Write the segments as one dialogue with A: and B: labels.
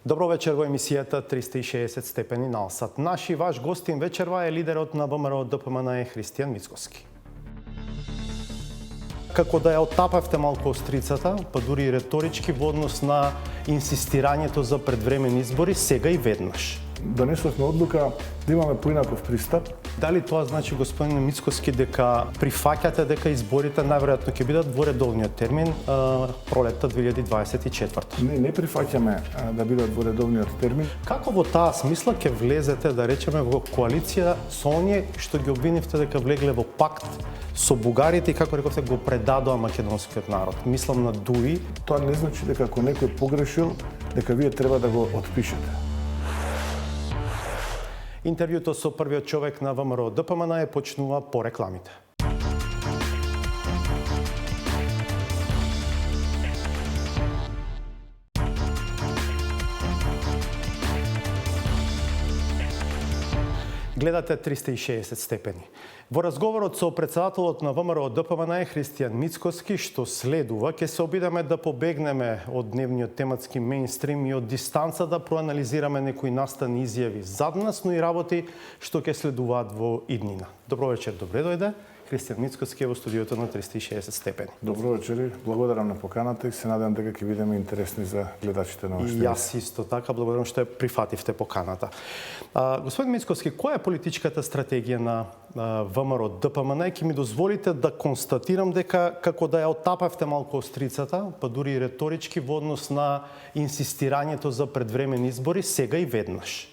A: Добро вечер во емисијата 360 степени налсат. Наш и ваш гостин вечерва е лидерот на ВМРО ДПМН Христијан Мицкоски. Како да ја оттапавте малку острицата, па дури и реторички во однос на инсистирањето за предвремени избори, сега и веднаш.
B: Донесовме одлука да имаме поинаков пристап.
A: Дали тоа значи, господин Мицкоски, дека прифаќате дека изборите најверојатно ќе бидат во редовниот термин пролетта 2024?
B: Не прифаќаме да бидат во редовниот термин.
A: Како во таа смисла ќе влезете, да речеме, во коалиција со оние што ги обвинивте дека влегле во пакт со бугарите и, како рековте, го предадоа македонскиот народ? Мислам на ДУИ.
B: Тоа не значи дека ако некој погрешил, дека вие треба да го отпишете.
A: Интервјуто со првиот човек на ВМРО ДПМН почнува по рекламите. Гледате 360 степени. Во разговорот со председателот на ВМРО ДПМН Христијан Мицкоски, што следува, ќе се обидеме да побегнеме од дневниот тематски мејнстрим и од дистанца да проанализираме некои настани изјави зад нас, но и работи што ќе следуваат во иднина. Добро вечер, добре дојде. Христијан Мицкоски е во студиото на 360 степени.
B: Добро вечер, благодарам на поканата и се надевам дека ќе бидеме интересни за гледачите на вашите.
A: И јас исто така благодарам што ја прифативте поканата. Господин Мицкоски, која е политичката стратегија на ВМРО ДПМН? Ќе ми дозволите да констатирам дека како да ја оттапавте малку острицата, па дури и реторички во однос на инсистирањето за предвремени избори, сега и веднаш.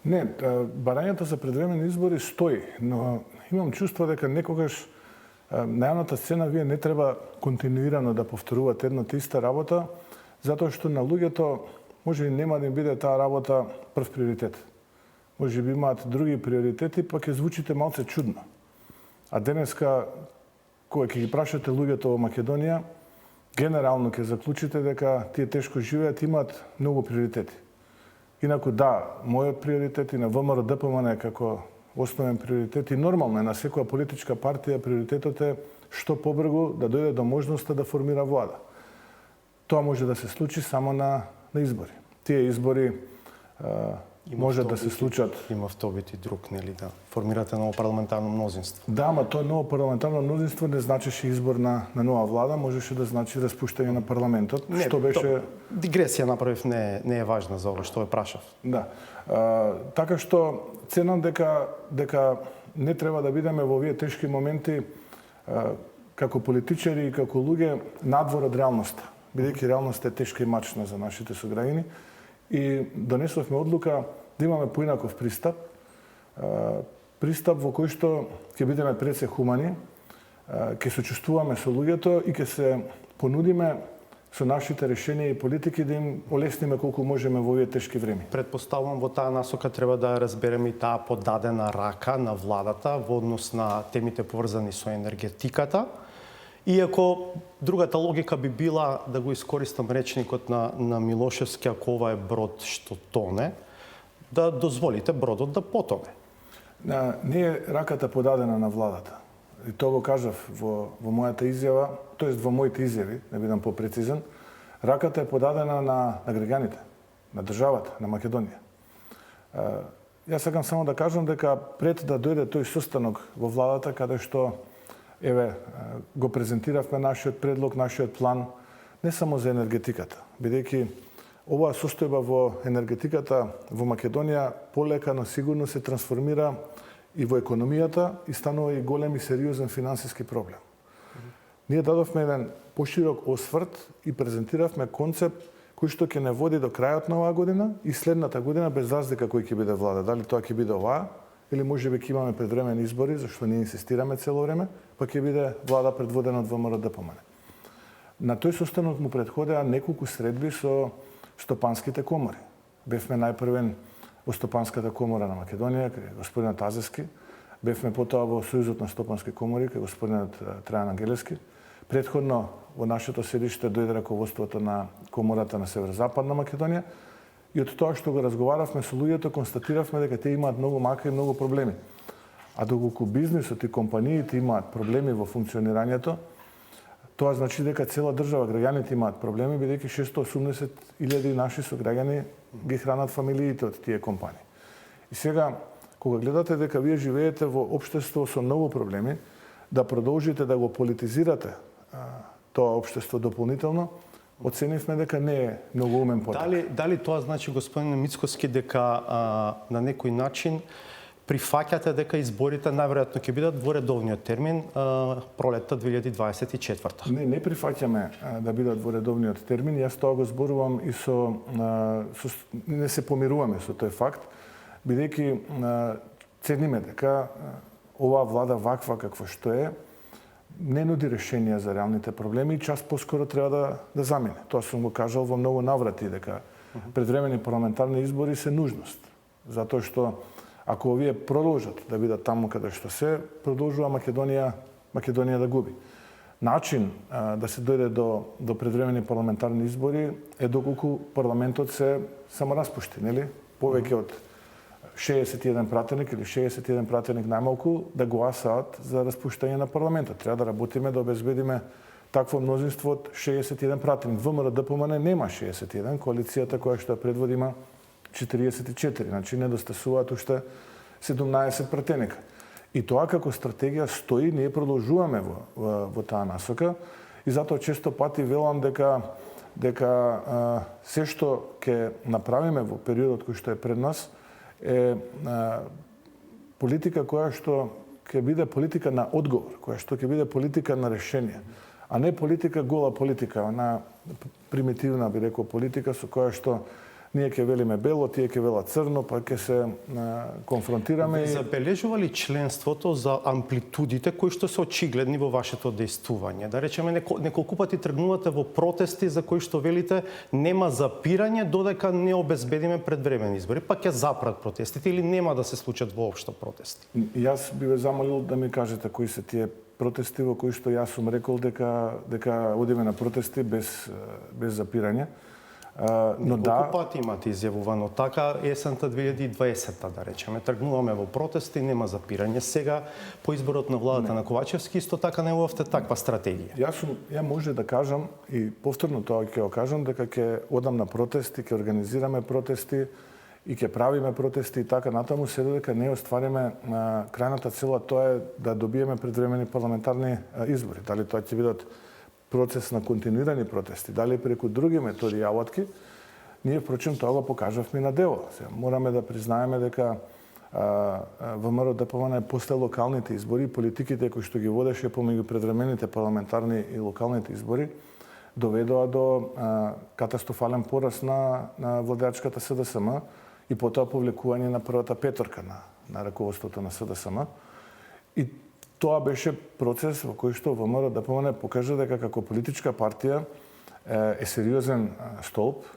B: Не, барањето за предвремени избори стои, но имам чувство дека некогаш на јавната сцена вие не треба континуирано да повторувате една те иста работа, затоа што на луѓето може и нема да им биде таа работа прв приоритет. Може би имаат други приоритети, па ќе звучите малце чудно. А денеска, кога ќе ги прашате луѓето во Македонија, генерално ќе заклучите дека тие тешко живеат, имаат многу приоритети. Инаку да, мојот приоритет и на ВМРО ДПМН како основен приоритет и нормално е на секоја политичка партија приоритетот е што побрзо да дојде до можноста да формира влада. Тоа може да се случи само на избори. Тие избори може да се случат.
A: Има втобити друг, нели, да формирате ново парламентарно мнозинство.
B: Да, ама тоа ново парламентарно мнозинство не значеше избор на нова влада, можеше да значи распуштање на парламентот,
A: не,
B: што беше
A: дигресија направив, не е важна за ова што ве прашав.
B: Да. Така што ценам дека не треба да бидеме во овие тешки моменти како политичари и како луѓе надвор од реалноста, бидејќи реалноста е тешка и мачна за нашите сограѓани. И донесовме одлука да имаме поинаков пристап во кој што ќе бидеме пред се хумани, ќе се чувствуваме со луѓето и ќе се понудиме со нашите решенија и политики да им олесниме колку можеме во овие тешки време.
A: Предпоставувам во таа насока треба да разбереме и таа подадена рака на владата во однос на темите поврзани со енергетиката. Иако другата логика би била, да го искористам речникот на Милошевски, ако ова е брод што тоне, да дозволите бродот да потоне.
B: Не е раката подадена на владата. И тоа го кажав во мојата изјава, тоест во моите изјави, не бидам попрецизен, раката е подадена на граѓаните, на државата, на Македонија. Јас сакам само да кажам дека пред да дојде тој состанок во владата, каде што го презентиравме нашиот предлог, нашиот план, не само за енергетиката, бидејќи оваа состојба во енергетиката во Македонија полека, но сигурно се трансформира и во економијата и станува и голем и сериозен финансиски проблем. Ние дадовме еден поширок осврт и презентиравме концепт кој што ќе не води до крајот на оваа година и следната година без разлика кој ќе биде влада. Дали тоа ќе биде оваа или можеби ќе имаме предвремени избори, зашто ние инсистираме цело време, па ќе биде влада предводена од ВМРО ДПМН. На тој состанок му претходеа неколку средби со стопанските комори. Бевме најпрвен во Стопанската комора на Македонија, кај господинот Азески, бевме потоа во Сојузот на стопански комори, кај господинот Трајан Ангелески. Претходно во нашето седиште дојде раководството на комората на Северозападна Македонија и од тоа што го разговаравме со луѓето, констатиравме дека те имаат многу мака и многу проблеми. А доколку бизнисот и компаниите имаат проблеми во функционирањето, Тоа значи дека цела држава, граѓаните имаат проблеми, бидејќи 680.000 наши сограѓани ги хранат фамилиите од тие компании. И сега, кога гледате дека вие живеете во општество со многу проблеми, да продолжите да го политизирате тоа општество дополнително, оценивме дека не е многу умен потек.
A: Дали тоа значи, господин Мицкоски, дека на некој начин прифаќате дека изборите најверојатно ќе бидат во редовниот термин пролетта 2024?
B: Не прифаќаме да бидат во редовниот термин. Јас тоа го зборувам и не се помируваме со тој факт, бидејќи цениме дека оваа влада ваква каква што е, не нуди решенија за реалните проблеми и час поскоро треба да замине. Тоа сум го кажал во многу наврати, дека предвремени парламентарни избори се нужност. Затоа што ако овие продолжат да бидат таму каде што се, продолжува Македонија да губи. Начин да се дојде до предвремени парламентарни избори е доколку парламентот се самораспушти, нели? Повеќе од 61 пратеник или 61 пратеник најмалку да гласаат за распуштање на парламентот. Треба да работиме да обезбедиме такво мнозинство од 61 пратеник. ВМРО ДПМН нема 61, коалицијата која што ја предводи има 44, значи недостасуваат уште 17 пратеника. И тоа како стратегија стои, ние продолжуваме во таа насока и затоа често пати велам дека се што ќе направиме во периодот кој што е пред нас е политика која што ќе биде политика на одговор, која што ќе биде политика на решение, а не политика гола политика, она примитивна би рекол политика со која што ние ќе велиме бело, тие ќе велат црно, па ќе се конфронтираме.
A: Забележува ли членството за амплитудите кои што се очигледни во вашето дејствување? Да речеме, неколку пати тргнувате во протести за кои што велите нема запирање додека не обезбедиме предвремени избори, па ќе запрат протестите или нема да се случат воопшто протести?
B: Јас би ве замолил да ми кажете кои се тие протести во кои што јас сум рекол дека одиме на протести без запирање. Но
A: Колку пати имате изјавувано така есента 2020, да речеме, тргнуваме во протести, нема запирање. Сега по изборот на владата на Ковачевски исто така најавувавте таква стратегија.
B: Ја може да кажам и повторно тоа ќе го кажам дека ќе одам на протести, ќе организираме протести и ќе правиме протести и така натаму, се додека не оствариме крајната цела, тоа е да добиеме предвремени парламентарни избори. Дали тоа ќе бидат процес на континуирани протести, дали преку други методи и алатки, ние впрочем тоа го покажавме на дело. Мораме да признаеме дека ВМРО ДПМН после локалните избори, политиките кои што ги водеше помеѓу предвремените парламентарни и локалните избори, доведоа до катастрофален порас на владеачката СДСМ и потоа повлекување на првата петорка на раководството на СДСМ. И тоа беше процес во кој што ВМРО ДПМН покажа дека како политичка партија е сериозен столб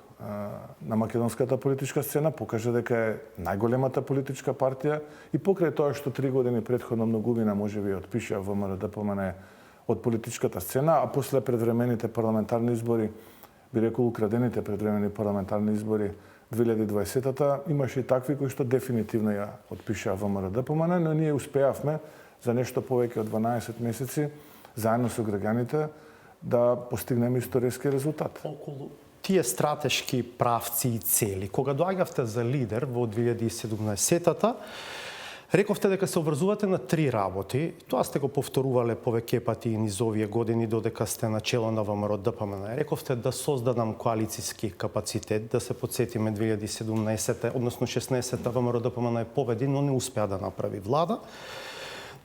B: на македонската политичка сцена, покажа дека е најголемата политичка партија и покрај тоа што 3 години претходно многувина можеби отпиша ВМРО ДПМН од политичката сцена, а после предвремените парламентарни избори, би рекол украдените предвремени парламентарни избори 2020-та, имаше и такви кои што дефинитивно ја отпишаа ВМРО ДПМН, но ние успеавме за нешто повеќе од 12 месеци, заедно со граѓаните, да постигнеме историски резултат.
A: Околу тие стратешки правци и цели, кога доаѓавте за лидер во 2017-та, рековте дека се обврзувате на 3 работи. Тоа сте го повторувале повеќе пати и низ овие години додека сте на чело на ВМРО ДПМН. Рековте да создадам коалициски капацитет, да се подсетиме 2017, односно 16-та ВМРО ДПМН победи, но не успеа да направи влада.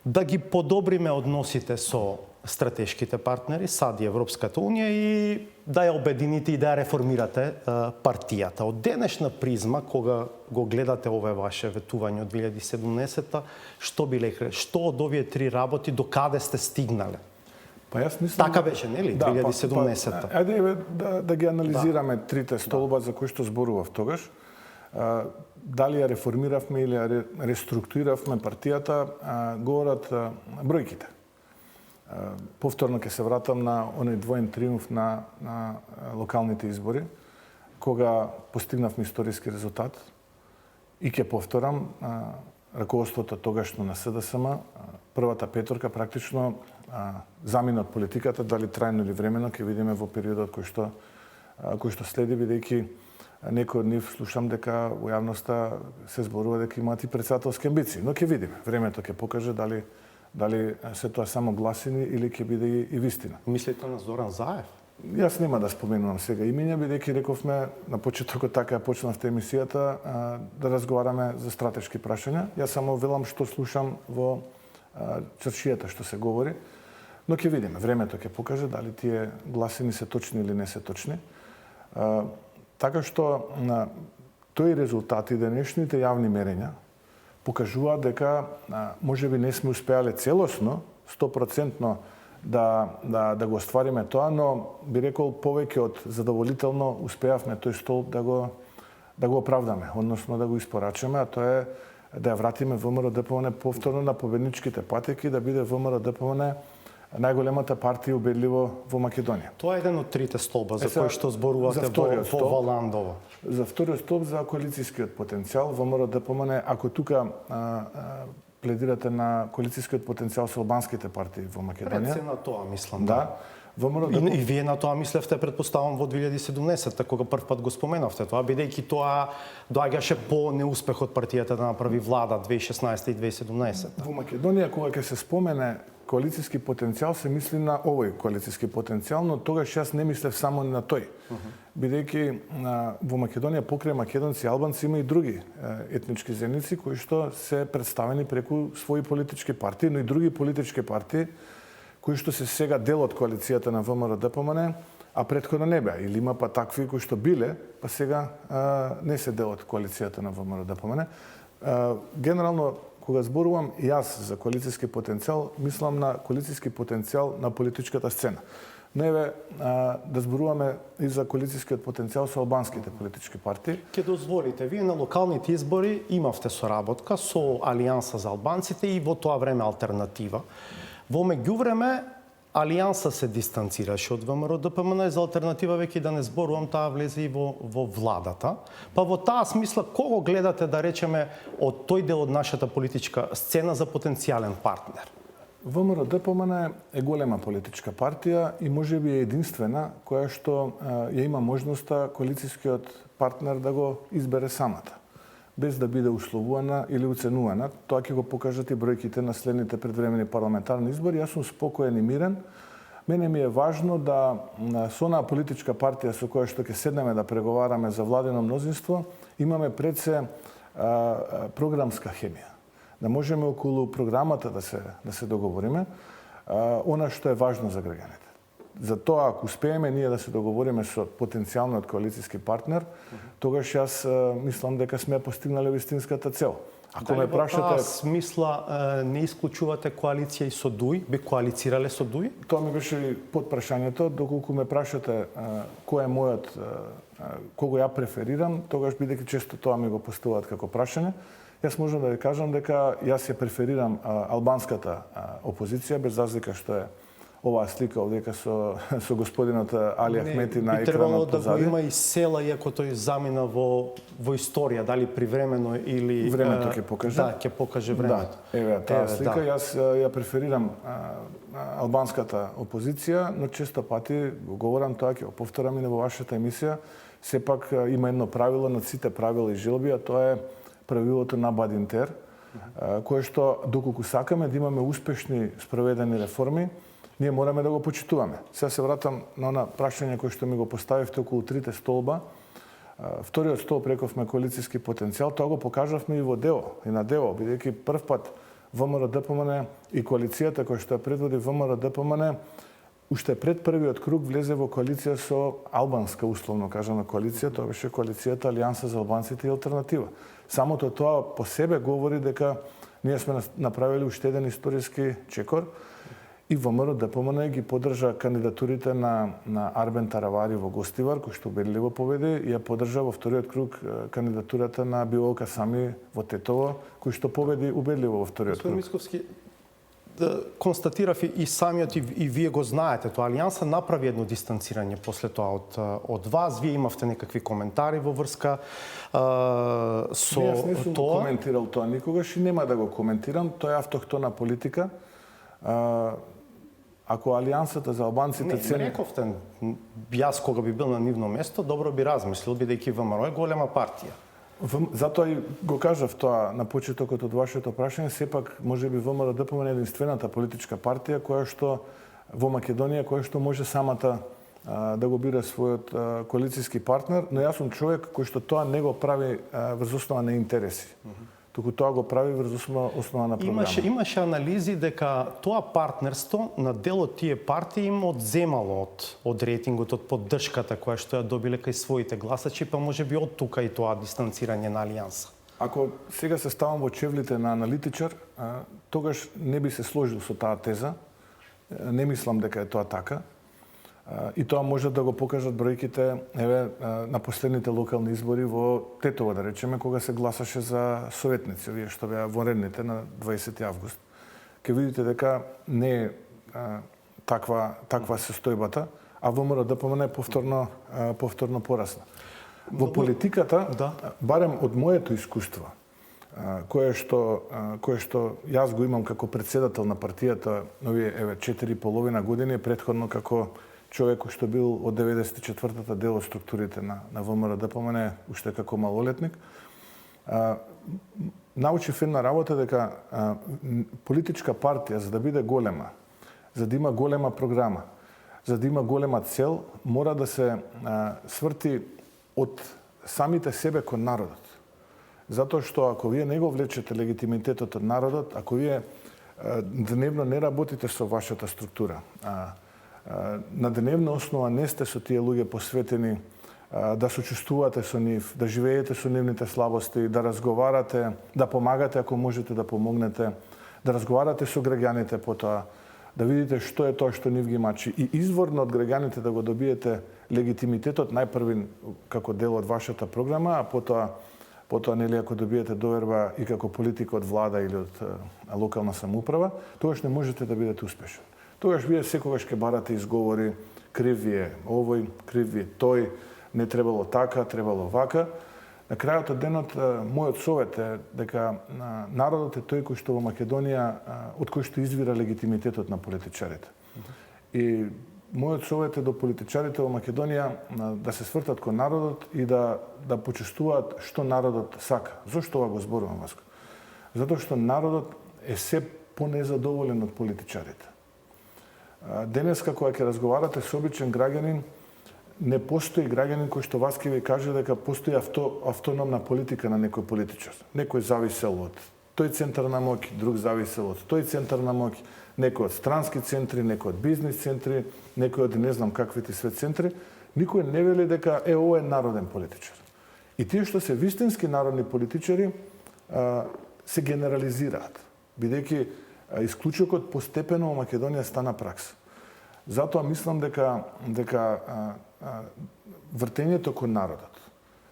A: Да ги подобриме односите со стратешките партнери, САД и Европската Унија и да ја обедините и да ја реформирате партијата. Од денешна призма, кога го гледате ове ваше ветување од 2017-та, што би лекле? Што од овие 3 работи до каде сте стигнале?
B: Па јас мислам
A: така беше, нели? 2017-та.
B: Ајде да ги анализираме трите столба за кои што зборував тогаш. Дали ја реформиравме или ја реструктуриравме партијата, говорат бројките. Повторно ќе се вратам на оној двоен триумф на локалните избори, кога постигнавме историски резултат. И ќе повторам, раководството тогашно на СДСМ, првата петорка практично замина од политиката, дали трајно или времено, ќе видиме во периодот кој што следи, бидејќи некој од нив слушам дека во јавноста се зборува дека имаат и претседателски амбиции, но ќе видиме. Времето ќе покаже дали се тоа само гласини или ќе биде и вистина.
A: Мислите на Зоран Заев?
B: Јас нема да споменувам сега имиња, бидејќи рековме на почетокот така ја почнавте емисијата да разговараме за стратешки прашања. Јас само велам што слушам во чаршијата што се говори, но ќе видиме. Времето ќе покаже дали тие гласини се точни или не се точни. Така што тој резултат и денешните јавни мерења покажуваат дека можеби не сме успеале целосно, 100% да го оствариме тоа, но би рекол повеќе од задоволително успеавме тој столб да го оправдаме, односно да го испорачаме, а тоа е да ја вратиме ВМРО ДПМН повторно на победничките патеки, да биде ВМРО ДПМН најголемата партија убедливо во Македонија.
A: Тоа е еден од трите столба за кои што зборувате во Валандово.
B: За вториот столб за коалицијскиот потенцијал ВМРО ДПМН, ако тука пледирате на коалицијскиот потенцијал со албанските партии во Македонија.
A: Пред се на тоа мислам.
B: Да.
A: И вие на тоа мислевте, предпоставам, во 2017, кога прв пат го споменавте тоа, бидејќи тоа доаѓаше по неуспех од партијата да направи влада 2016 и 2017.
B: Во Македонија, кога ќе се спомене коалицијски потенцијал, се мисли на овој коалицијски потенцијал, но тогаш јас не мислев само на тој. Бидејќи во Македонија покрај македонци и албанци има и други етнички заедници кои што се представени преку своји политички партии, но и други политички партии кои што се сега дел од коалицијата на ВМРО ДПМН, а претходно не беа. Или има па такви кои што биле, па сега не се дел од коалицијата на ВМРО ДПМН. Генерално, кога зборувам јас за коалицијски потенцијал, мислам на коалицијски потенцијал на политичката сцена. Но еве да зборуваме и за коалицијскиот потенцијал со албанските политички партии.
A: Ке дозволите, вие на локалните избори имавте соработка со Алијанса за албанците и во тоа време Алтернатива. Во меѓувреме, Алијанса се дистанцираше од ВМРО ДПМН и за Алтернатива, веќе да не зборувам, таа влезе и во владата. Па во таа смисла, кого гледате, да речеме, од тој дел од нашата политичка сцена за потенцијален партнер?
B: ВМРО ДПМН е голема политичка партија и можеби е единствена која што ја има можноста коалицијскиот партнер да го избере самата, без да биде условувана или уценувана. Тоа ќе го покажат и бројките на следните предвремени парламентарни избори. Јас сум спокоен и мирен. Мене ми е важно да со онаа политичка партија со која што ќе седнеме да преговараме за владено мнозинство, имаме пред се програмска хемија. Да можеме околу програмата да се договориме, она што е важно за граѓаните. За тоа, ако успееме ние да се договориме со потенцијалниот коалицијски партнер, тогаш јас мислам дека сме постигнале вистинската цел. Ако ме прашате,
A: во таа смисла не исклучувате коалиција и со ДУИ? Би коалицирале со ДУИ?
B: Тоа ми беше под прашањето. Доколку ме прашате кој е мојот, кого ја преферирам, тогаш бидејќи често тоа ми го поставуваат како прашање, јас можам да ви кажам дека јас ја преферирам албанската опозиција, без разлика што е оваа слика овдека со господинот Али Ахмети на екранот позади. Би требало да го
A: има и села, иако тој замина во историја, дали привремено или...
B: Времето ќе покаже.
A: Да, ќе покаже времето.
B: Да, еве таа слика. Јас ја преферирам албанската опозиција, но често пати го говорам тоа, ќе го повторам и во вашата емисија, сепак има едно правило над сите правила и желби, а тоа е правилото на Бадинтер, кое што доколку сакаме да имаме успешни спроведени реформи, ние мораме да го почитуваме. Сега се вратам на она прашање кое што ми го поставивте околу трите столба. Вториот столб рековме коалицијски потенцијал, тоа го покажавме и во ДЕО, и на ДЕО, бидејќи прв пат ВМРО ДПМН и коалицијата која што ја предводи ВМРО ДПМН уште пред првиот круг влезе во коалиција со албанска, условно кажана коалиција, тоа беше коалицијата Алијанса за албанците и Алтернатива. Самото тоа по себе говори дека ние сме направили уште еден историски чекор и ВМРО ДПМН ги поддржа кандидатурите на Арбен Таравари во Гостивар, кој што убедливо победи, и ја поддржа во вториот круг кандидатурата на Билол Касами во Тетово, кој што победи убедливо во вториот круг.
A: Мисковски, констатирав и самиот и вие го знаете, тоа Алијанса направи едно дистанцирање после тоа од вас. Вие имавте некакви коментари во врска со
B: Јас не сум
A: тоа.
B: коментирал тоа никогаш и нема да го коментирам. Тоа е автохтона политика. Ако Алијансата за албанците
A: Не,
B: цени...
A: рековте, јас кога би бил на нивно место, добро би размислил, бидејќи ВМРО е голема партија.
B: Затоа и го кажав тоа на почетокот од вашето прашање, сепак можеби ВМРО ДПМН е единствената политичка партија која што во Македонија која што може самата да го бира својот коалицијски партнер, но јас сум човек кој што тоа не го прави врз основа на интереси. Туку тоа го прави врз основа на програма.
A: Имаше анализи дека тоа партнерство на дел од тие партии им одземало од рейтингот, од поддршката која што ја добиле кај своите гласачи, па може би од тука и тоа дистанцирање на Алијанса.
B: Ако сега се ставам во чевлите на аналитичар, тогаш не би се сложил со таа теза. Не мислам дека е тоа така. И тоа може да го покажат бројките на последните локални избори во Тетово, да речеме, кога се гласаше за советници, овие што беа воредните на 20 август. Ке видите дека не е таква состојбата, а ВМРО ДПМН е повторно порасна. Во политиката, барем од моето искуство, кое што јас го имам како председател на партијата овие 4,5 години, претходно како човек кој што бил од 94-та дел од структурите на ВМРО ДПМН, уште како малолетник, научив една работа дека политичка партија, за да биде голема, за да има голема програма, за да има голема цел, мора да се сврти од самите себе кон народот. Затоа што ако вие не го влечете легитимитетот од народот, ако вие дневно не работите со вашата структура, на дневна основа не сте со тие луѓе посветени да сочувствувате со нив, да живеете со нивните слабости, да разговарате, да помагате ако можете да помогнете, да разговарате со граѓаните потоа, да видите што е тоа што нив ги мачи и изворно од граѓаните да го добиете легитимитетот најпрви како дел од вашата програма, а потоа нели ако добиете доверба и како политика од влада или од локална самоуправа, тогаш не можете да бидете успешни. Тогаш вие секогаш ќе барате изговори, крив ви е овој, крив ви е тој, не требало така, требало вака. На крајот од денот, мојот совет е дека народот е тој кој што во Македонија, од кој што извира легитимитетот на политичарите. И мојот совет е до политичарите во Македонија да се свртат кон народот и да почувствуваат што народот сака. Зошто ова го зборувам, Васко? Затоа што народот е се понезадоволен од политичарите. Денеска, кога ќе разговарате со обичен граѓанин, не постои граѓанин кој што вас ќе ви каже дека постои автономна политика на некој политичар. Некој зависел од тој центар на моќ, друг зависел од тој центар на моќ, некој од странски центри, некој од бизнис центри, некој од не знам каквите свет центри. Никој не вели дека ова е народен политичар. И тие што се вистински народни политичари се генерализираат, бидејќи исклучокот постепено во Македонија стана пракса. Затоа мислам дека вртењето кон народот,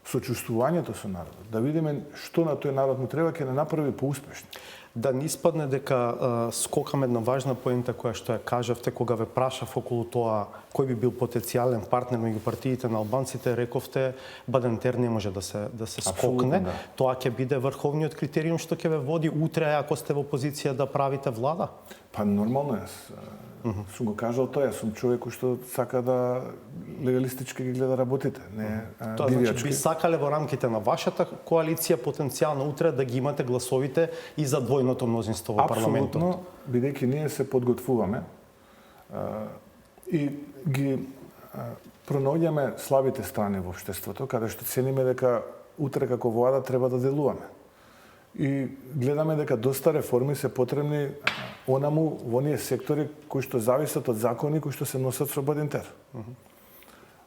B: сочувствувањето со народот, да видиме што на тој народ му треба, ќе не направи поуспешни.
A: Да не испадне дека скокам една важна поента која што ја кажавте кога ве прашав околу тоа кој би бил потенцијален партнер меѓу партиите на албанците, рековте Бадентер не може да се скокне.
B: Да.
A: Тоа ќе биде врховниот критериум што ќе ве води утре ако сте во позиција да правите влада?
B: Па нормално јас сум го кажал тоа, јас сум човек кој што сака да легалистички ги гледа работите, не
A: Тоа
B: дивјачки.
A: значи би сакале во рамките на вашата коалиција потенцијално утре да ги имате гласовите и за двојното мнозинство во парламентот.
B: Апсолутно, бидејќи ние се подготвуваме и ги пронаоѓаме слабите страни во општеството, каде што цениме дека утре како влада треба да делуваме. И гледаме дека доста реформи се потребни онаму во оние сектори кои што зависат од закони кои што се носат со Бадентер.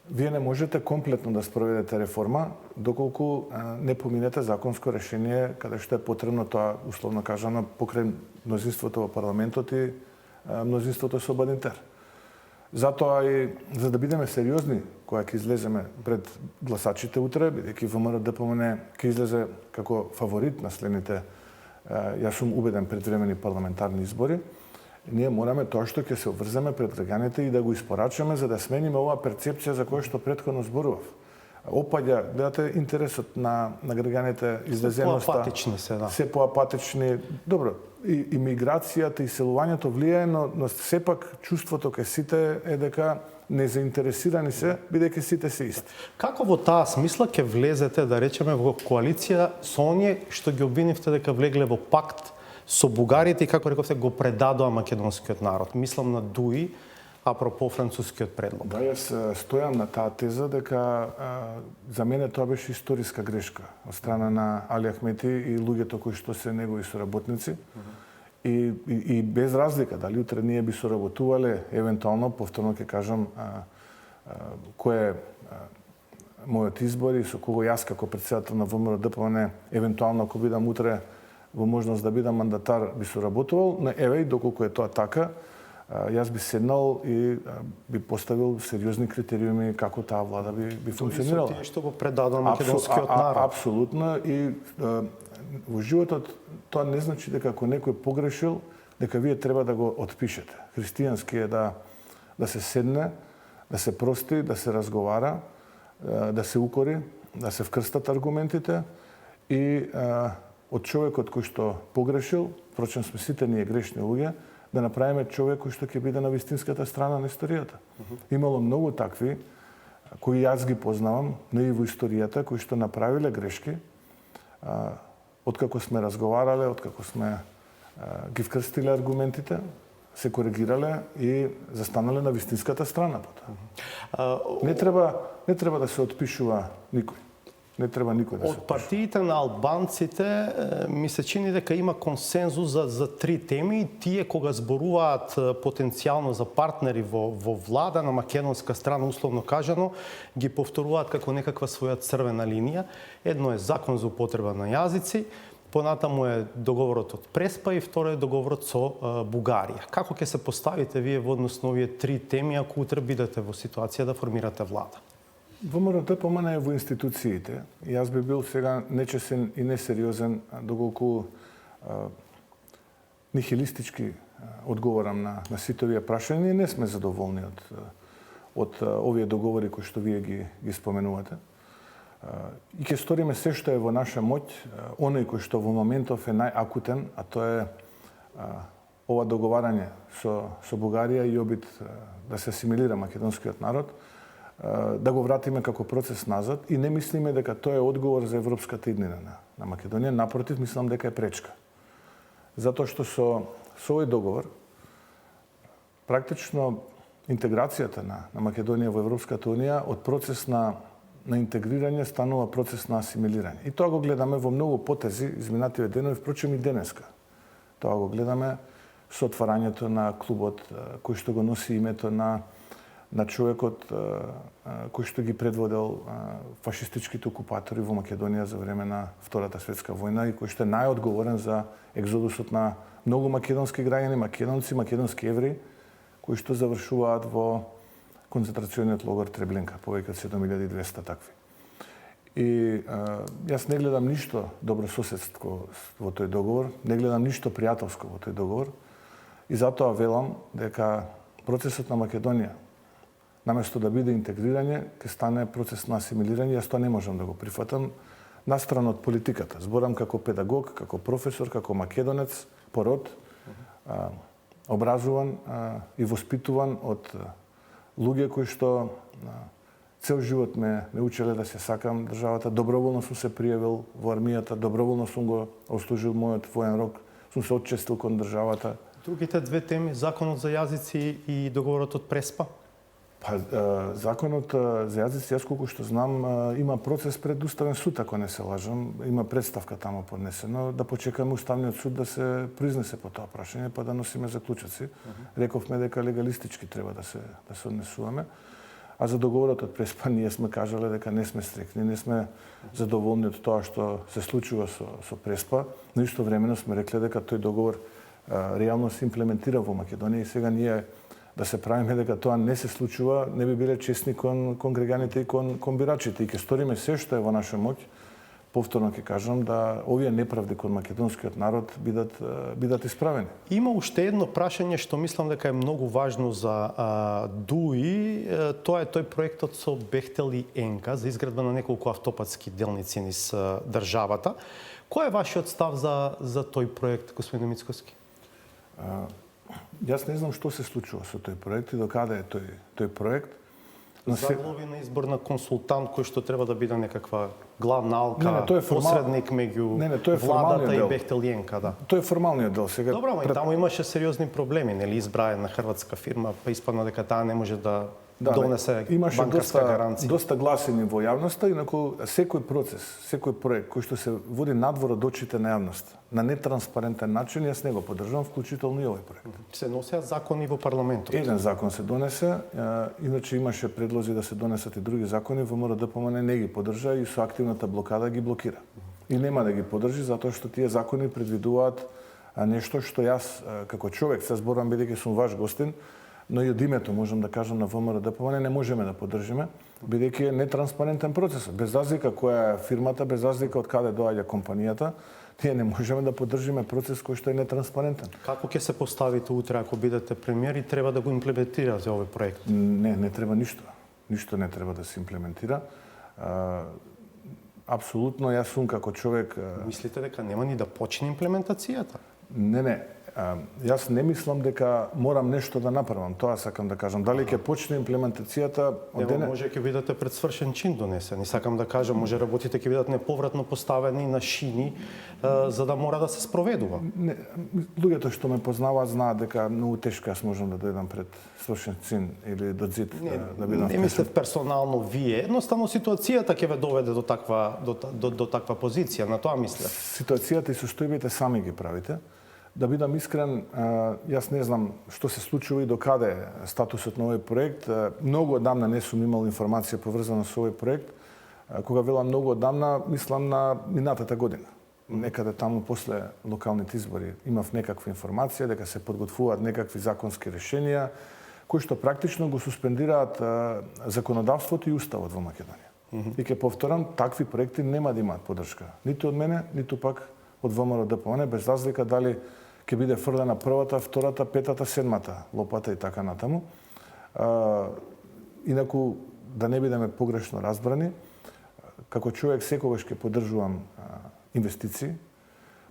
B: Вие не можете комплетно да спроведете реформа доколку не поминете законско решение каде што е потребно тоа, условно кажано, покрај мнозинството во парламентот и мнозинството со Бадентер. Затоа и за да бидеме сериозни кога ќе излеземе пред гласачите утре, бидејќи ВМРО ДПМН ќе излезе како фаворит на следните, јас сум убеден, предвремени парламентарни избори, Ние мораме тоа што ќе се обврземе пред граѓаните и да го испорачаме за да смениме оваа перцепција за која што претходно зборував. Опаѓа, гледате, интересот на граѓаните, излезеноста.
A: Поапатични се, да.
B: Се поапатични. Добро, и имиграцијата и селувањето влијае, но сепак чувството кај сите е дека незаинтересирани се, бидејќи сите се исти.
A: Како во таа смисла ќе влезете, да речеме, во коалиција со оние што ги обвинивте дека влегле во пакт со бугарите и, како рековте, го предадоа македонскиот народ? Мислам на Дуи, апропо францускиот предлог.
B: Да, јас стојам на таа теза дека за мене тоа беше историска грешка од страна на Али Ахмети и луѓето кои што се негови соработници. И без разлика дали утре ние би соработувале, евентуално, повторно ќе кажам, кој е мојот избор и со кого јас како председател на ВМРО ДПМН, евентуално ако бидам утре во можност да бидам мандатар, би соработувал, но еве и доколку е тоа така, јас би седнал и би поставил сериозни критериуми како таа влада би функционирала.
A: Тие што го предадоа македонскиот народ.
B: Апсолутно, и во животот тоа не значи дека ако некој погрешил, дека вие треба да го отпишете. Христијански е да се седне, да се прости, да се разговара, да се укори, да се вкрстат аргументите и од човекот кој што погрешил, впрочем сме сите ние грешни луѓе, да направиме човек кој што ќе биде на вистинската страна на историјата. Имало многу такви кои јас ги познавам, но и во историјата, кои што направиле грешки, откако сме разговарале, откако сме ги вкрстиле аргументите, се коригирале и застанале на вистинската страна потоа. Не треба да се отпишува никој. Не треба никој да се
A: Од партиите на албанците ми се чини дека има консензус за три теми и тие кога зборуваат потенцијално за партнери во влада на македонска страна, условно кажано, ги повторуваат како некаква своја црвена линија. Едно е закон за употреба на јазици, понатаму е договорот од Преспа и второ е договорот со Бугарија. Како ќе се поставите вие во однос на овие три теми ако утре бидете во ситуација да формирате влада?
B: ВМРО ДПМН е во институциите и јас би бил сега нечесен и несериозен доколку нихилистички одговорам на сите овие прашања и не сме задоволни од овие договори кои што вие ги споменувате. И ќе сториме се што е во наша моќ, оној кој што во моментов е најакутен, а тоа е ова договарање со Бугарија и обид да се асимилира македонскиот народ, да го вратиме како процес назад и не мислиме дека тоа е одговор за европската иднина на Македонија, напротив, мислам дека е пречка. Затоа што со овој договор практично интеграцијата на Македонија во Европската унија од процес на интегрирање станува процес на асимилирање. И тоа го гледаме во многу потези изминативе денови, впрочем и денеска. Тоа го гледаме со отварањето на клубот кој што го носи името на човекот кој што ги предводел фашистичките окупатори во Македонија за време на Втората светска војна и кој што е најодговорен за екзодусот на многу македонски граѓани, македонци, македонски евреи, кои што завршуваат во концентрациониот логор Требленка, повеќе од 7200 такви. И јас не гледам ништо добрососедско во тој договор, не гледам ништо пријателско во тој договор и затоа велам дека процесот на Македонија наместо да биде интегрирање, ќе стане процес на асимилирање, јас тоа не можам да го прифатам настрана од политиката. Зборам како педагог, како професор, како македонец, по род, образуван и воспитуван од луѓе кои што цел живот ме учеле да се сакам државата, доброволно сум се пријавил во армијата, доброволно сум го ослужил мојот воен рок, сум се отчестил кон државата.
A: Другите две теми, законот за јазици и договорот од Преспа?
B: Па, законот за јазици, јас колку што знам, има процес пред Уставен суд, ако не се лажам. Има представка тамо поднесено, да почекаме Уставниот суд да се произнесе по тоа прашање, па да носиме заклучоци. Рековме дека легалистички треба да се однесуваме. А за договорот од Преспа ние сме кажале дека не сме стрикни, не сме задоволни од тоа што се случува со Преспа, но исто времено сме рекле дека тој договор реално се имплементира во Македонија и сега ние да се правиме дека тоа не се случува, не би биле честни кон граѓаните и кон бирачите. И ќе сториме се што е во наша моќ, повторно ќе кажам да овие неправди кон македонскиот народ бидат исправени.
A: Има уште едно прашање што мислам дека е многу важно за ДУИ. Тоа е тој проектот со Бехтел и Енка за изградба на неколку автопатски делници низ државата. Кој е вашиот став за тој проект, господин Мицкоски?
B: Јас не знам што се случува со тој проект и до каде е тој проект.
A: Заглави на избор на консултант кој што треба да биде некаква главна алка,
B: тоа е
A: посредник меѓу
B: тоа е
A: владата и
B: дел.
A: Бехтел и Енка, да.
B: Тој е формалниот дел сега.
A: Добро, ама и таму имаше сериозни проблеми, нели, избра една хрватска фирма, па испадна дека таа не може да донесе
B: имаше
A: банкарска гаранција.
B: доста гласини во јавноста, инаку секој процес, секој проект кој што се води надвор од очите на јавноста, на нетранспарентен начин, јас не го поддржувам, вклучително и овој проект.
A: Се носеа закони во парламентот.
B: Еден закон се донесе, иначе имаше предлози да се донесат и други закони, ВМРО ДПМН не ги поддржа и со активната блокада ги блокира. И нема да ги поддржи затоа што тие закони предвидуваат нешто што јас како човек, се зборувам бидејќи сум ваш гостин, но и од името можам да кажам на ВМРО ДПМН не можеме да поддржиме, бидејќи е нетранспарентен процес. Без разлика која е фирмата, без разлика од каде доаѓа компанијата, ние не можеме да поддржиме процес кој што е нетранспарентен.
A: Како ќе се поставите утре ако бидете премиер и треба да го имплементирате овој проект?
B: Не треба ништо. Ништо не треба да се имплементира. Апсолутно, јас сум како човек...
A: Мислите дека нема ни да почне имплементацијата?
B: Не. Јас не мислам дека морам нешто да направам. Тоа сакам да кажам. Дали ќе почне имплементацијата од
A: Ево, може ќе бидете пред свршен чин донесени. Сакам да кажам, може работите ќе бидат неповратно поставени на шини за да мора да се спроведува.
B: Луѓето што ме познаваат знаат дека многу тешко јас можам да дојдам пред свршен чин или до зид да бидам.
A: Не мислев персонално вие, едноставно ситуацијата ќе ве доведе до таква позиција, на тоа мислев.
B: Ситуацијата и состојбите сами ги правите. Да бидам искрен, јас не знам што се случува и до каде е статусот на овој проект. Многу одамна не сум имал информација поврзана со овој проект. Кога велам многу одамна, мислам на минатата година. Некаде таму после локалните избори имав некаква информација дека се подготвуваат некакви законски решенија кои што практично го суспендираат законодавството и уставот во Македонија. И ќе повторам, такви проекти нема да имаат поддршка. Ниту од мене, ниту пак од ВМРО ДПМН, без разлика дали ќе биде фрлена првата, втората, петата, седмата лопата и така натаму. Инаку, да не бидеме погрешно разбрани, како човек секогаш ќе поддржувам инвестиции,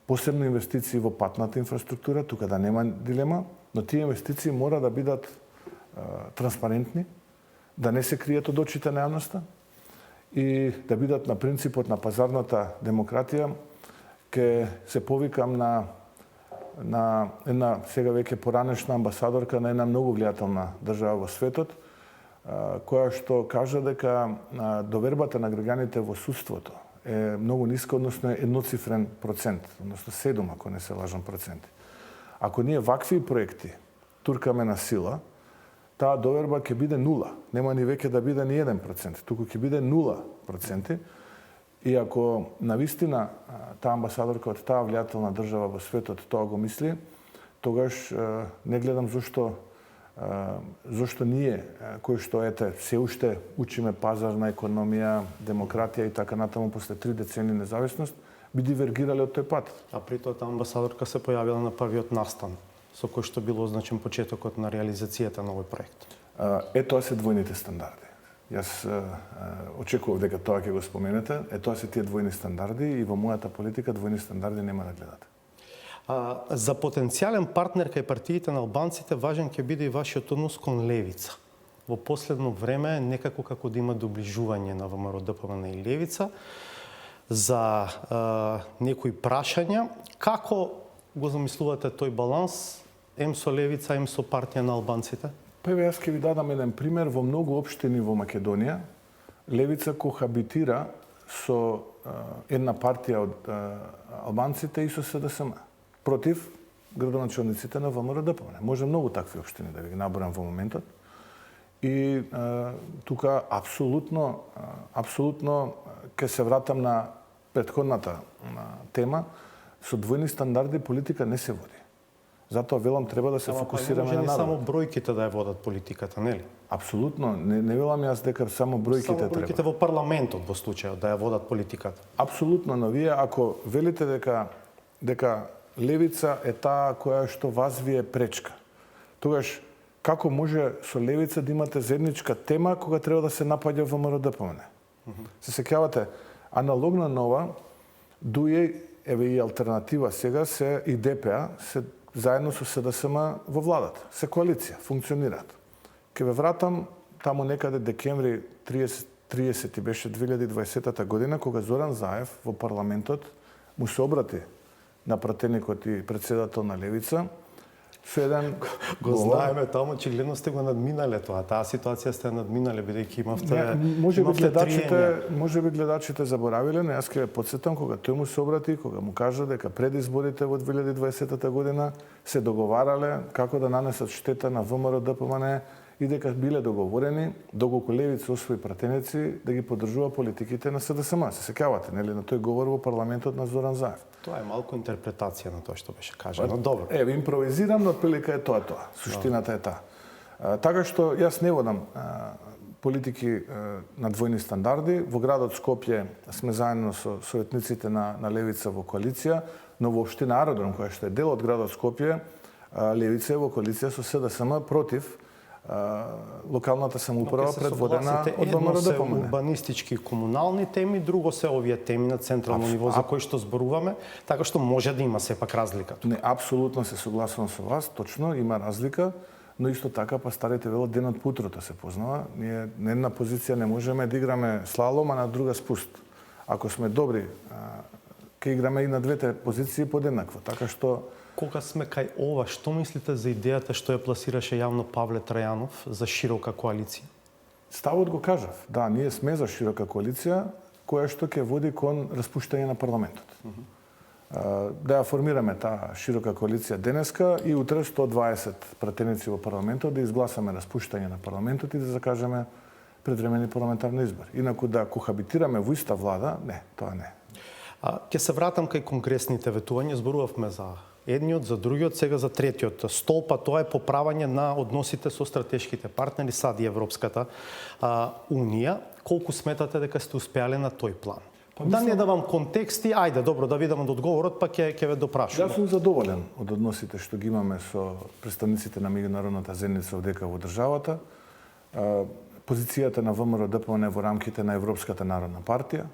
B: посебно инвестиции во патната инфраструктура, тука да нема дилема, но тие инвестиции мора да бидат транспарентни, да не се кријат од очите на јавноста и да бидат на принципот на пазарната демократија. Ке се повикам на една сега веќе поранешна амбасадорка на една многу влијателна држава во светот, која што кажа дека довербата на граѓаните во судството е многу ниска, односно едноцифрен процент, односно 7, ако не се лажам, проценти. Ако ние вакви проекти туркаме на сила, таа доверба ќе биде 0. Нема ни веќе да биде ни 1%, туку ќе биде 0%. И ако навистина таа амбасадорка од таа влијателна држава во светот тоа го мисли, тогаш не гледам зошто ние, кои што се уште учиме пазарна економија, демократија и така натаму после 3 децении независност, би дивергирале од тој пат.
A: А при тоа таа амбасадорка се појавила на првиот настан, со кој што бил означен почетокот на реализацијата на овој проект.
B: Тоа се двојните стандарди. Јас очекував дека тоа ќе го споменете. Тоа се тие двојни стандарди и во мојата политика двојни стандарди нема да гледате.
A: За потенцијален партнер кај партиите на албанците важен ќе биде и вашиот однос кон левица. Во последно време некако како да има доближување на ВМРО ДПМН и левица за некои прашања. Како го замислувате тој баланс, ем со левица, ем со партија на албанците?
B: Па еве, јас ќе ви дадам еден пример. Во многу општини во Македонија, левица кохабитира со една партија од албанците и со СДСМ против градоначалниците на ВМРО ДПМН. Може многу такви општини да ви ги наборам во моментот. И тука апсолутно ќе се вратам на претходната тема. Со двојни стандарди политика не се води. Затоа велам треба да се фокусираме на
A: не само
B: народ.
A: бројките да ја водат политиката, нели?
B: Апсолутно, не велам јас дека само бројките
A: Само
B: треба.
A: бројките во парламентот во случајот да ја водат политиката.
B: Апсолутно, но вие ако велите дека левица е таа која што вас ви е пречка, тогаш како може со левица да имате заедничка тема кога треба да се напаѓа ВМРО ДПМН? Се сеќавате, аналогно на ова, ДУИ, еве и алтернатива сега се и ДПА се заедно со СДСМ во владата. Се коалиција, функционираат. Ке ве вратам таму некаде декември 30 беше 2020 година, кога Зоран Заев во парламентот му се обрати на пратеникот и председател на Левица со еден
A: Го знаеме, таму очигледно сте го надминале тоа. Таа ситуација сте надминале бидејќи имавте
B: може би гледачите заборавиле, но јас ќе потсетам кога тој му се обрати, кога му кажа дека пред изборите во 2020 година се договарале како да нанесат штета на ВМРО ДПМН и дека биле договорени доколку Левица освои пратеници да ги поддржува политиките на СДСМ. Се сеќавате, нели, на тој говор во парламентот на Зоран Заев.
A: Тоа е малку интерпретација на тоа што беше кажано. Добро.
B: Еве, импровизирам, но отприлика е тоа. Суштината е таа. Така што јас не водам политики на двојни стандарди. Во градот Скопје сме заедно со советниците на Левица во коалиција, но во општина Ародром, која што е дел од градот Скопје, Левица е во коалиција со СДСМ против локалната самоуправа предводена од ВМРО ДПМН.
A: Едно се урбанистички и комунални теми, друго се овие теми на централно ниво за кои што зборуваме, така што може да има сепак разлика.
B: Не, апсолутно се согласувам со вас, точно има разлика, но исто така па старите велат денот по утрото се познава. Ние на една позиција не можеме да играме слалом, а на друга спуст. Ако сме добри, ќе играме и на двете позиции подеднакво, така што
A: кога сме кај ова, што мислите за идејата што ја пласираше јавно Павле Трајанов за широка коалиција?
B: Ставот го кажав. Да, ние сме за широка коалиција која што ќе води кон распуштање на парламентот. Да ја формираме таа широка коалиција денеска и утре 120 пратеници во парламентот да изгласаме распуштање на парламентот и да закажеме предвремени парламентарни избори. Инаку да кохабитираме во иста влада, не, тоа не.
A: Ќе се вратам кај конгресните ветувања, зборувавме за едниот, за другиот, сега за третиот столб, тоа е поправање на односите со стратешките партнери, САД и Европската Унија. Колку сметате дека сте успеале на тој план? Да не давам контексти, ајде, добро, да видам од одговорот, па ќе ве допрашувам.
B: Јас сум задоволен од односите што ги имаме со представниците на меѓународната заедница овдека во државата. Позицијата на ВМРО ДПМН во рамките на Европската народна партија.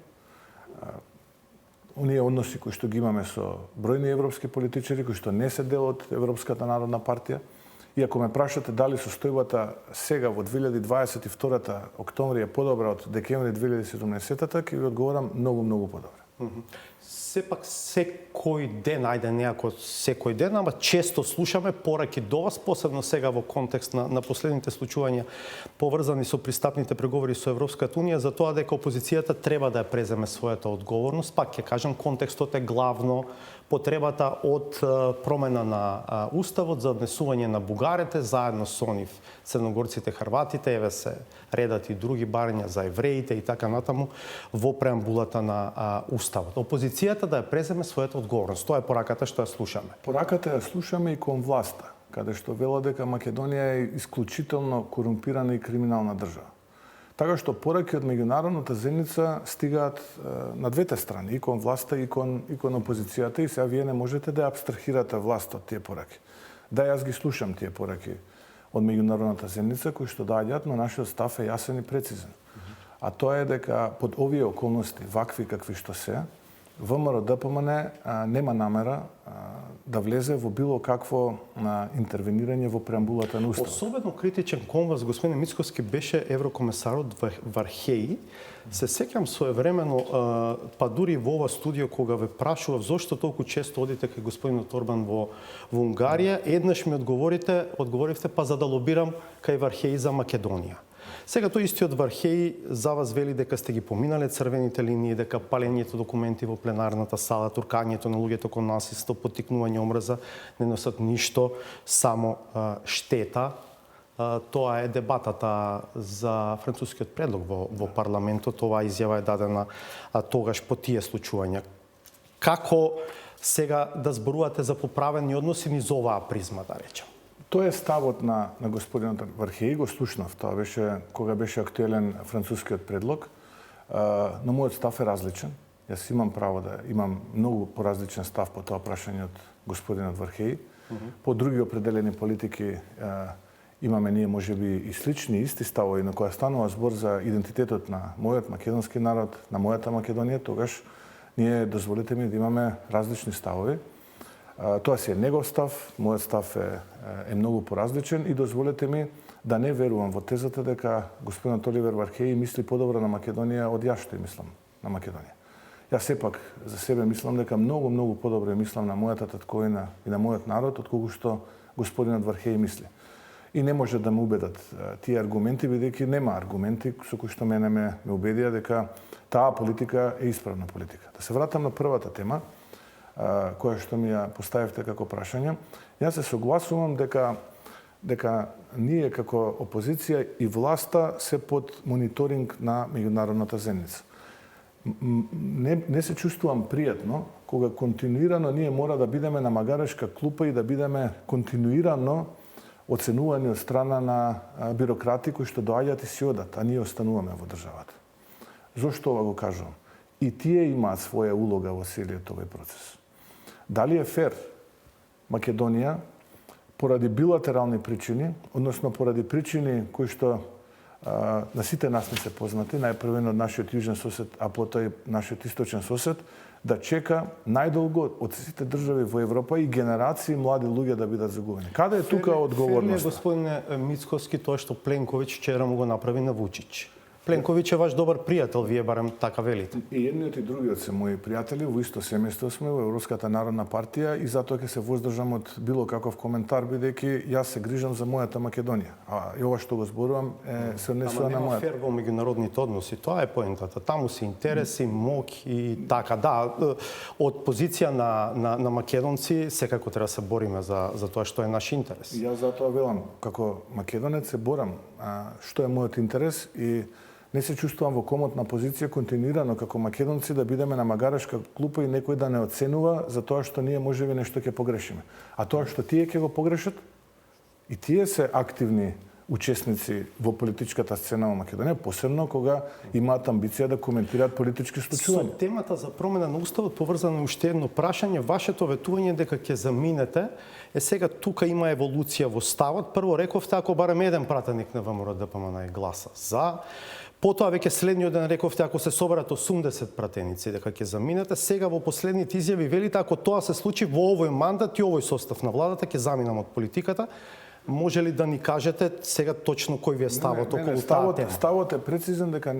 B: Оние односи кои што ги имаме со бројни европски политичари кои што не се дел од Европската народна партија. И ако ме прашате дали состојбата сега во 2022 октомври е подобра од декември 2017-та, ќе ви одговорам многу подобра.
A: Сепак секој ден, ајде не ако секој ден, ама често слушаме пораки до вас, посебно сега во контекст на последните случувања поврзани со пристапните преговори со Европската Унија, за тоа дека опозицијата треба да ја преземе својата одговорност. Пак ќе кажам, контекстот е главно потребата од промена на уставот за однесување на бугарите заедно со нив, црногорците, хрватите, еве се редат и други барања за евреите и така натаму во преамбулата на уставот. Опозицијата да ја преземе својата одговорност. Тоа е пораката што ја слушаме.
B: Пораката ја слушаме и кон власта, каде што вела дека Македонија е исклучително корумпирана и криминална држава. Така што пораки од меѓународната заедница стигаат на двете страни, и кон власта, и кон опозицијата, и сега вие не можете да абстрахирате власта од тие пораки. Да, јас ги слушам тие пораки од меѓународната заедница, кои што доаѓаат, но нашиот став е јасен и прецизен. А тоа е дека под овие околности, вакви какви што се, ВМРО ДПМН нема намера да влезе во било какво интервенирање во преамбулата на уставот.
A: Особено критичен кон вас, господин Мицкоски, беше еврокомесарот Вархеи. Се сеќам своевремено, па дури во ова студио, кога ве прашував зошто толку често одите кај господинот Орбан во Унгарија, еднаш ми одговоривте па за да лобирам кај Вархеи за Македонија. Сега тој истиот Вархеи за вас вели дека сте ги поминале црвените линии, дека палењето документи во пленарната сала, туркањето на луѓето кон насилство, поттикнување омрза не носат ништо, само штета. Тоа е дебатата за францускиот предлог во парламентот. Оваа изјава е дадена тогаш по тие случувања. Како сега да зборувате за поправени односи низ оваа призма, да речем?
B: Тоа е ставот на господинот Вархеи, го слушнав. Тоа беше кога беше актуелен францускиот предлог. Но мојот став е различен. Јас имам право да имам многу поразличен став по тоа прашање од господинот Вархеи. По други определени политики имаме ние можеби и слични, исти ставови, но кога станува збор за идентитетот на мојот македонски народ, на мојата Македонија, тогаш ние дозволите ми да имаме различни ставови. Тоа си е негов став, мојот став е многу поразличен и дозволете ми да не верувам во тезата дека господинот Оливер Вархеи мисли подобро на Македонија од ја што мислам на Македонија. Јас сепак за себе мислам дека многу подобро мислам на мојата татковина и на мојот народ отколку што господинот Вархеи мисли. И не може да ме убедат тие аргументи, бидејќи нема аргументи со кои што мене ме убедија дека таа политика е исправна политика. Да се вратам на првата тема, која што ми ја поставивте како прашање. Јас се согласувам дека ние како опозиција и власта се под мониторинг на меѓународната заедница. Не се чувствувам пријатно кога континуирано ние мора да бидеме на магарешка клупа и да бидеме континуирано оценувани од страна на бюрократи кои што доаѓаат и си одат, а ние остануваме во државата. Зошто ова го кажувам? И тие имаат своја улога во целиот овој процес. Дали е фер Македонија поради билатерални причини, односно поради причини кои што на сите нас не се познати, најпрвено од нашиот јужен сосед, а потоа и нашиот источен сосед, да чека најдолго од сите држави во Европа и генерации млади луѓе да бидат загубени. Каде е тука одговорноста?
A: Господине Мицкоски, тоа што Пленковиќ вчера му го направи на Вучич. Пленковиќ е ваш добар пријател, вие барем така велите.
B: И едниот и другиот се мои пријатели, во исто семејство сме во Европската народна партија и затоа ќе се воздржам од било каков коментар, бидејќи јас се грижам за мојата Македонија. А и ова што го зборувам се однесува на мојата.
A: Ама нема фер во меѓународните односи, тоа е поентата. Таму се интереси, мок и така. Да, од позиција на македонци секако треба се бориме за тоа што е наш интерес.
B: И јас затоа велам, како македонец се борам што е мојот интерес и не се чувствувам во комотна позиција континуирано како македонци да бидеме на магарешка клупа и некој да не оценува за тоа што ние можеби нешто ќе погрешиме. А тоа што тие ќе го погрешат, и тие се активни учесници во политичката сцена во Македонија, посебно кога имаат амбиција да коментираат политички случувања.
A: Со темата за промена на уставот поврзано уште едно прашање, вашето ветување дека ќе заминете, сега тука има еволуција во ставот. Прво рековте ако барем еден пратеник на ВМРО ДПМН гласа за. Потоа веќе следниот ден рековте ако се соберат 80 пратеници дека ќе заминете. Сега во последните изјави велите ако тоа се случи во овој мандат и овој состав на владата ќе заминам од политиката. Може ли да ни кажете сега точно кој ви е ставот околу таа тема?
B: Ставот е прецизен дека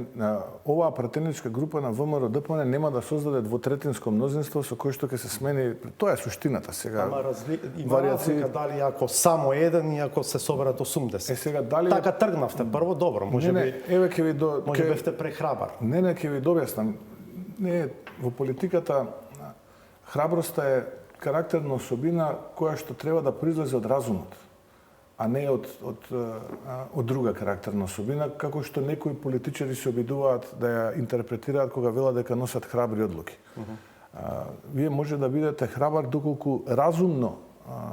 B: оваа пратеничка група на ВМРО ДПМН нема да создаде двотретинско мнозинство со кој што ќе се смени. Тоа е суштината сега.
A: Ама има разлика дали ако само еден и ако се соберат 80.
B: Сега дали
A: така тргнавте прво добро, можеби.
B: Еве ќе ви
A: може бевте прехрабар.
B: Не, ќе ви објаснам. Не, во политиката храброста е карактерна особина која што треба да произлезе од разумот, а не од друга карактерна особина, како што некои политичари се обидуваат да ја интерпретираат кога велат дека носат храбри одлуки. Вие може да бидете храбар доколку разумно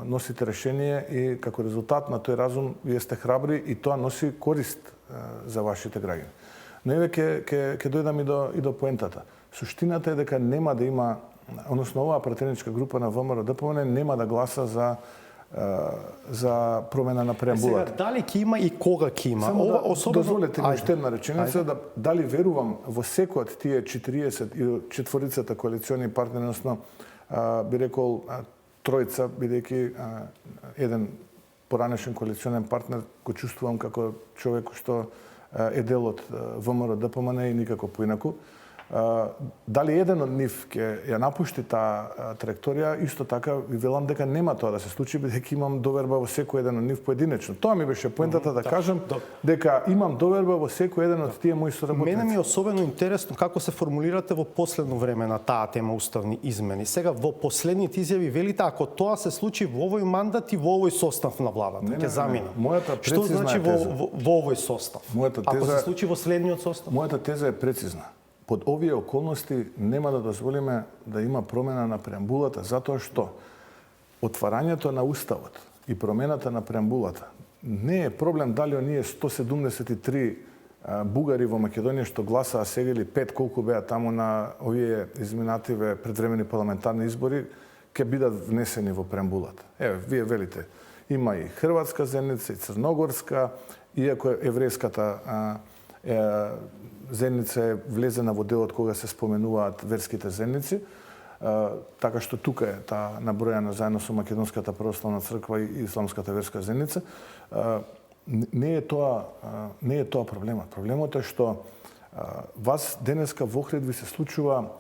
B: носите решение и како резултат на тој разум вие сте храбри и тоа носи корист за вашите граѓани. Но еве ќе дојдам и до поентата. Суштината е дека нема да има, односно оваа пратеничка група на ВМРО ДПМН нема да гласа за промена на преамбулата.
A: Сега, дали ќе има и кога ќе има?
B: Дозволете ми уште една реченица, дали верувам во секој од тие 40 и четворицата коалициони партнери, односно би рекол тројца, бидејќи еден поранешен коалиционен партнер го чувствувам како човек што е дел од ВМРО ДПМН и никако поинаку. Дали еден од нив ќе ја напушти таа траекторија, исто така ви велам дека нема тоа да се случи, бидејќи имам доверба во секој еден од нив поединечно. Тоа ми беше поентата да кажам дека имам доверба во секој еден од тие мои соработници.
A: Мене ми е особено интересно како се формулирате во последно време на таа тема уставни измени. Сега во последните изјави велите ако тоа се случи во овој мандат и во овој состав на владата, ќе замина.
B: Што
A: значи во овој состав? Ако се случи во следниот состав?
B: Мојата теза е прецизна. под овие околности нема да дозволиме да има промена на преамбулата, затоа што отварањето на уставот и промената на преамбулата не е проблем дали оние 173 бугари во Македонија што гласаа сега или 5 колку беа таму на овие изминативе предвремени парламентарни избори ќе бидат внесени во преамбулата. Еве, вие велите, има и хрватска заедница, и црногорска, иако еврејската заедница е влезена во делот кога се споменуваат верските заедници, така што тука е таа набројана заедно со Македонската православна црква и Исламската верска заедница. Не е тоа проблемот. Проблемот е што вас денеска во Охрид ви се случува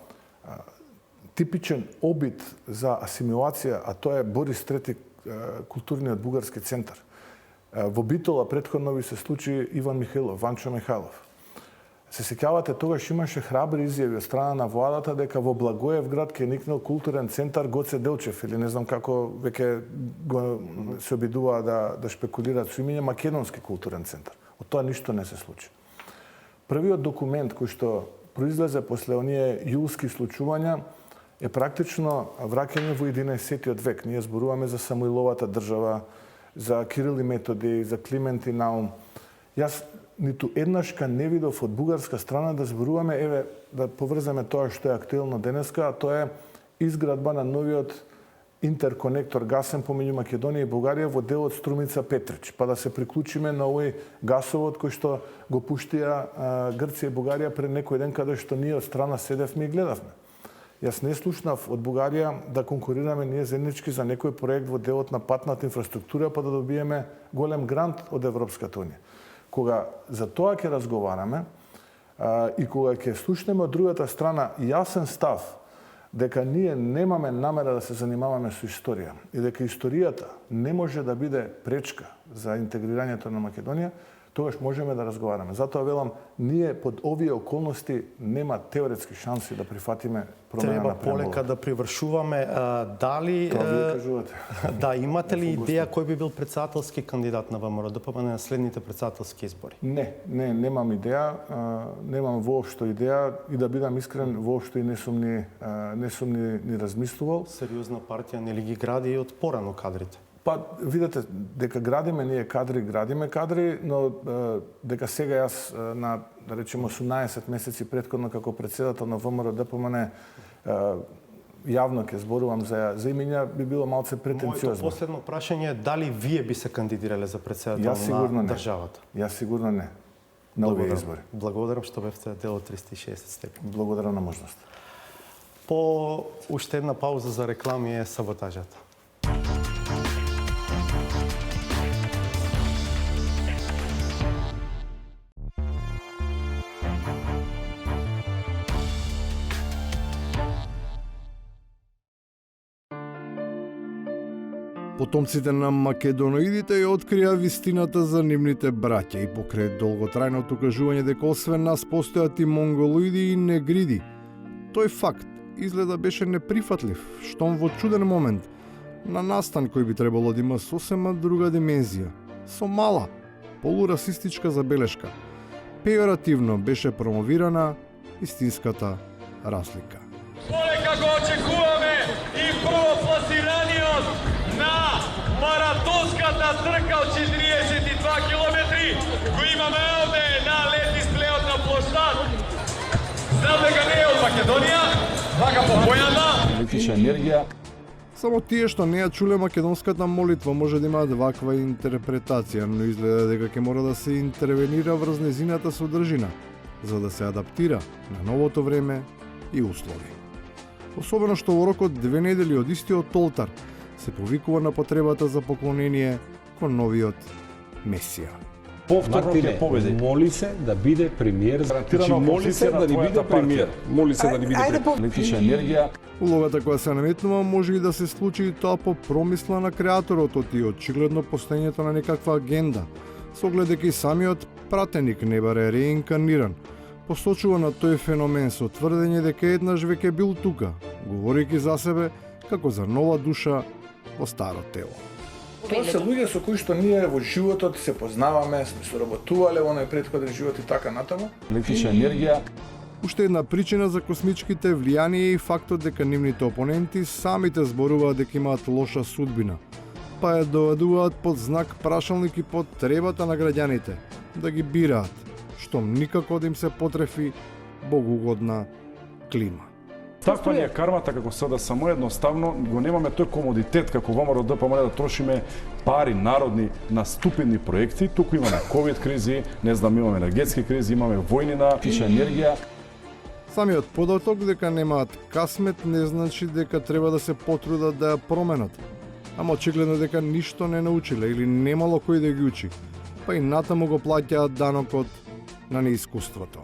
B: типичен обид за асимилација, а тоа е Борис III, културниот бугарски центар. Во Битола претходно ви се случи Иван Михаилов, Ванчо Михайлов. Се сеќавате, тогаш имаше храбри изјави од страна на владата дека во Благоевград ќе никнел културен центар Гоце Делчев, или не знам како веќе се обидуваа да шпекулираат со имење Македонски културен центар. Од тоа ништо не се случи. Првиот документ кој што произлезе после оние јулски случувања е практично враќање во 11 век. Ние зборуваме за Самуиловата држава, за Кирил и Методи, за Климент и Наум. Јас ниту еднашка не видов од бугарска страна да зборуваме, еве, да поврземе тоа што е актуелно денеска, а тоа е изградба на новиот интерконектор гасен помеѓу Македонија и Бугарија во делот Струмица-Петрич, па да се приклучиме на овој гасовод кој што го пуштија Грција и Бугарија пред некој ден, каде што ние од страна седевме и гледавме. Јас не слушнав од Бугарија да конкурираме ние заеднички за некој проект во делот на патната инфраструктура, па да добиеме голем грант од Европската унија. Кога за тоа ќе разговараме и кога ќе слушнеме од другата страна јасен став дека ние немаме намера да се занимаваме со историја и дека историјата не може да биде пречка за интегрирањето на Македонија, тогаш можеме да разговараме. Затоа велам, ние под овие околности нема теоретски шанси да прифатиме промена на преамбулата.
A: Треба полека да привршуваме. Дали
B: Тоа вие кажувате.
A: Да, имате ли идеја кој би бил председателски кандидат на ВМРО-ДПМН на следните председателски избори?
B: Немам идеја, немам воопшто идеја и да бидам искрен, воопшто и не сум ни размислувал.
A: Сериозна партија нели ги гради и од порано кадрите?
B: Па, видите, дека градиме ние кадри, но дека сега јас на, да речеме, 18 месеци претходно како председател на ВМРО-ДПМН јавно ќе зборувам за имења, би било малце претенциозно.
A: Моето последно прашање е дали вие би се кандидирале за председател на државата?
B: Јас сигурно не. На овие избори.
A: Благодарам што бевте дел од 360 степени.
B: Благодарам на можност.
A: По уште една пауза за реклами е саботажата.
C: Потомците на македоноидите ја открија вистината за нивните браќа и покрај долготрајното кажување дека освен нас постојат и монголоиди и негриди. Тој факт изгледа беше неприфатлив, штом во чуден момент на настан кој би требало да има сосема друга димензија, со мала, полурасистичка забелешка. Пејоративно беше промовирана истинската разлика.
D: Полека го очекуваме и првопласираниот на маратонската трка од 42 километри, го имаме овде на летисплеот на площад. Знам дека не е од Македонија, вака по бојата.
E: Електрична енергија.
C: Само тие што не ја чуле македонската молитва може да имаат ваква интерпретација, но изгледа дека ќе мора да се интервенира врз незината содржина, за да се адаптира на новото време и услови. Особено што во рокот 2 недели од истиот олтар се повикува на потребата за поклонение кон новиот Месија.
E: Повторно ќе победи. Моли се да биде премиер. Значи, моли се да ни биде премиер. Моли се да ни биде премиер. Електрична енергија.
C: Улогата која се наметнува може и да се случи и тоа по промисла на креаторот и очигледно постоењето на некаква агенда, со оглед дека и самиот пратеник не баре реинкарниран, посочува на тој феномен со тврдење дека еднаш веќе бил тука, говорејќи за себе како за нова душа во старо тело.
B: Тоа се луѓе со кои што ние во животот се познаваме, сме соработувале во нај претходен живот и така натаму.
E: Електрична енергија.
C: Уште една причина за космичките влијание е и фактот дека нивните опоненти самите зборуваат дека имаат лоша судбина, па ја доведуваат под знак прашалник и под требата на граѓаните да ги бираат, штом никако да им се потрефи богугодна клима.
E: Таква ни е кармата како sada само едноставно го немаме тој комодитет како ВМРО ДПМН да трошиме пари народни на ступидни проекти, туку имаме ковид кризи, не знам, имаме енергетски кризи, имаме војни на тиша енергија.
C: Самиот податок дека немаат касмет не значи дека треба да се потрудат да ја променат. Ама очигледно дека ништо не научиле или немало кој да ги учи, па и натаму го плаќаат данокот на неискуството.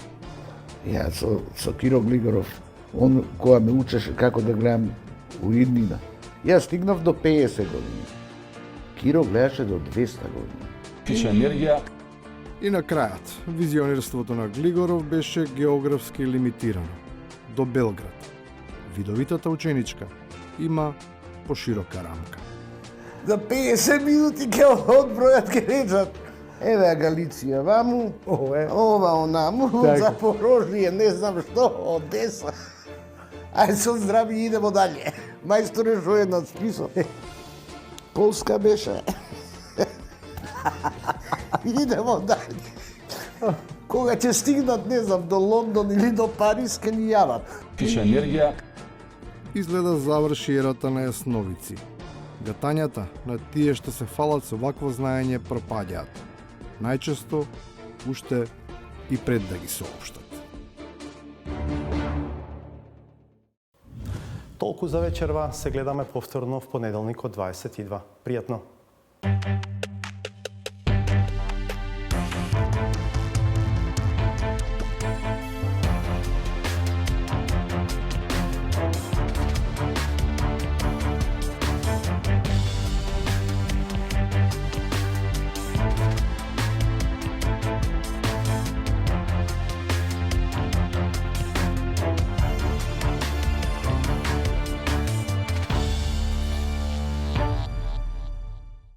F: Ја со Киро Глигоров, он која ме учеше како да гледам уиднина. Јас стигнав до 50 години. Киро гледаше до 200 години.
E: Тиша енергија.
C: И на крајот, визионерството на Глигоров беше географски лимитирано до Белград. Видовитата ученичка има поширока рамка.
F: За 50 минути ќе одбројат ќе речат еве Галиција ваму, ова онаму, Запорожје, не знам што, Одеса. Ајде со здрави идемо далje. Мајсторе, што е над список? Полска беше. Идемо далje. Кога ќе стигнат, не знам, до Лондон или до Париз, ќе ни јават.
E: Тиша енергија.
C: Изгледа заврши ерата на јасновици. Гатањата на тие што се фалат со вакво знаење пропаѓаат. Најчесто, уште и пред да ги соопштат.
A: Толку за вечерва, се гледаме повторно в понеделник од 22. Пријатно!